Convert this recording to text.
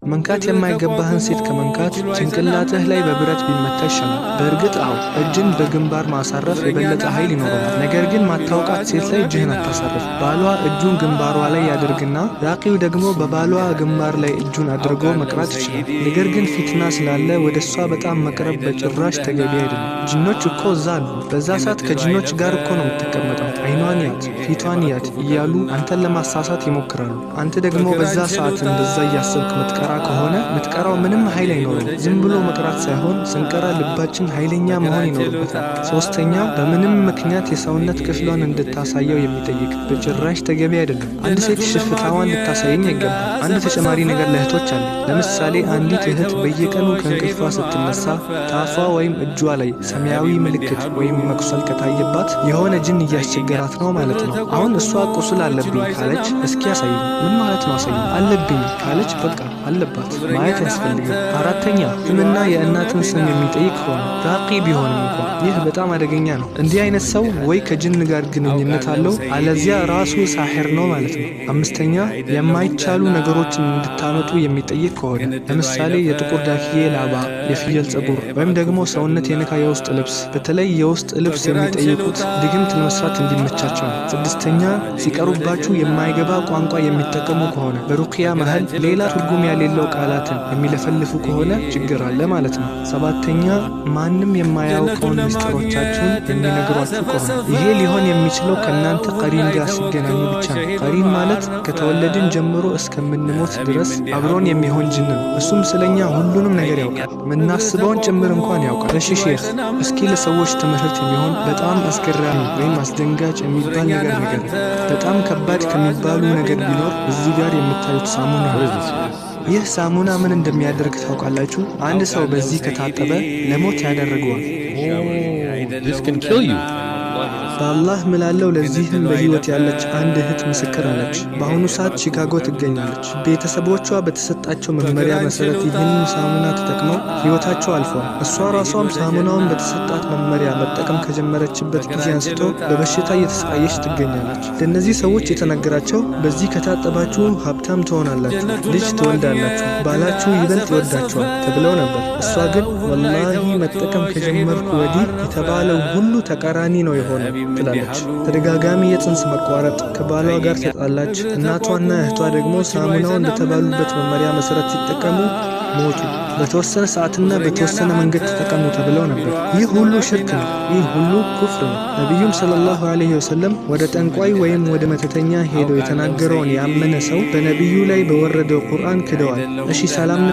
መንካት የማይገባህን ሴት ከመንካት ጭንቅላትህ ላይ በብረት ቢመታ ይሻላል። በእርግጥ እጅን በግንባር ማሳረፍ የበለጠ ኃይል ይኖረዋል። ነገር ግን ማታውቃት ሴት ላይ እጅህን አታሳርፍ። ባሏ እጁን ግንባሯ ላይ ያድርግና ራቂው ደግሞ በባሏ ግንባር ላይ እጁን አድርጎ መቅራት ይችላል። ነገር ግን ፊትና ስላለ ወደሷ በጣም መቅረብ በጭራሽ ተገቢ አይደለም። ጅኖች እኮ እዛ አሉ። በዛ ሰዓት ከጅኖች ጋር እኮ ነው የምትቀመጠው። አይኗን ያት፣ ፊቷን ያት እያሉ አንተን ለማሳሳት ይሞክራሉ። አንተ ደግሞ በዛ ሰዓት እንደዛ እያሰብክ ምትቀራ ከሆነ ምትቀራው ምንም ኃይል አይኖርም። ዝም ብሎ መቅራት ሳይሆን ስንቀራ ልባችን ኃይለኛ መሆን ይኖርበታል። ሶስተኛ በምንም ምክንያት የሰውነት ክፍሏን እንድታሳየው የሚጠይቅ በጭራሽ ተገቢ አይደለም። አንድ ሴት ሽፍታዋን ልታሳየኝ አይገባም። አንድ ተጨማሪ ነገር ለእህቶች አለ። ለምሳሌ አንዲት እህት በየቀኑ ከእንቅልፏ ስትነሳ ታፏ ወይም እጇ ላይ ሰማያዊ ምልክት ወይም መቁሰል ከታየባት የሆነ ጅን እያስቸገራት ነው ማለት ነው። አሁን እሷ ቁስል አለብኝ ካለች እስኪ ያሳየኝ። ምን ማለት ነው አሳየኝ? አለብኝ ካለች በቃ አለባት ማየት ያስፈልጋል። አራተኛ ስምና የእናትን ስም የሚጠይቅ ከሆነ ራቂ ቢሆንም እንኳን ይህ በጣም አደገኛ ነው። እንዲህ አይነት ሰው ወይ ከጅን ጋር ግንኙነት አለው አለዚያ ራሱ ሳሒር ነው ማለት ነው። አምስተኛ የማይቻሉ ነገሮችን እንድታመጡ የሚጠይቅ ከሆነ ለምሳሌ የጥቁር ዳክዬ ላባ፣ የፍየል ጸጉር ወይም ደግሞ ሰውነት የነካ የውስጥ ልብስ። በተለይ የውስጥ ልብስ የሚጠይቁት ድግምት ለመስራት እንዲመቻቸው ነው። ስድስተኛ ሲቀሩባችሁ የማይገባ ቋንቋ የሚጠቀሙ ከሆነ በሩቅያ መሃል ሌላ ትርጉም የሌለው ቃላትን የሚለፈልፉ ከሆነ ችግር አለ ማለት ነው። ሰባተኛ ማንም የማያውቀውን ምስጢሮቻችሁን የሚነግሯችሁ ከሆነ ይሄ ሊሆን የሚችለው ከእናንተ ቀሪን ጋር ሲገናኙ ብቻ ነው። ቀሪን ማለት ከተወለድን ጀምሮ እስከምንሞት ድረስ አብሮን የሚሆን ጅን ነው። እሱም ስለኛ ሁሉንም ነገር ያውቃል፣ ምናስበውን ጭምር እንኳን ያውቃል። እሺ ሼህ፣ እስኪ ለሰዎች ትምህርት የሚሆን በጣም አስገራሚ ወይም አስደንጋጭ የሚባል ነገር በጣም ከባድ ከሚባሉ ነገር ቢኖር እዚህ ጋር የምታዩት ሳሙና ነው። ይህ ሳሙና ምን እንደሚያደርግ ታውቃላችሁ? አንድ ሰው በዚህ ከታጠበ ለሞት ያደርገዋል። This can kill you. በአላህ ምላለው ለዚህም በህይወት ያለች አንድ እህት ምስክር አለች። በአሁኑ ሰዓት ቺካጎ ትገኛለች። ቤተሰቦቿ በተሰጣቸው መመሪያ መሰረት ይህን ሳሙና ተጠቅመው ህይወታቸው አልፏል። እሷ ራሷም ሳሙናውን በተሰጣት መመሪያ መጠቀም ከጀመረችበት ጊዜ አንስቶ በበሽታ እየተሰቃየች ትገኛለች። ለእነዚህ ሰዎች የተነገራቸው በዚህ ከታጠባችሁ ሀብታም ትሆናላችሁ፣ ልጅ ትወልዳላችሁ፣ ባላችሁ ይበልጥ ይወዳችኋል ተብለው ነበር። እሷ ግን ወላሂ መጠቀም ከጀመርኩ ወዲህ የተባለው ሁሉ ተቃራኒ ነው የሆነ ትላለች። ተደጋጋሚ የጽንስ መቋረጥ፣ ከባሏ ጋር ተጣላች። እናቷና እህቷ ደግሞ ሳሙናውን በተባሉበት መመሪያ መሰረት ሲጠቀሙ ሞቱ። በተወሰነ ሰዓትና በተወሰነ መንገድ ተጠቀሙ ተብለው ነበር። ይህ ሁሉ ሽርክ ነው። ይህ ሁሉ ኩፍር ነው። ነቢዩም ሰለላሁ ዐለይሂ ወሰለም ወደ ጠንቋይ ወይም ወደ መተተኛ ሄዶ የተናገረውን ያመነ ሰው በነቢዩ ላይ በወረደው ቁርአን ክደዋል። እሺ ሰላም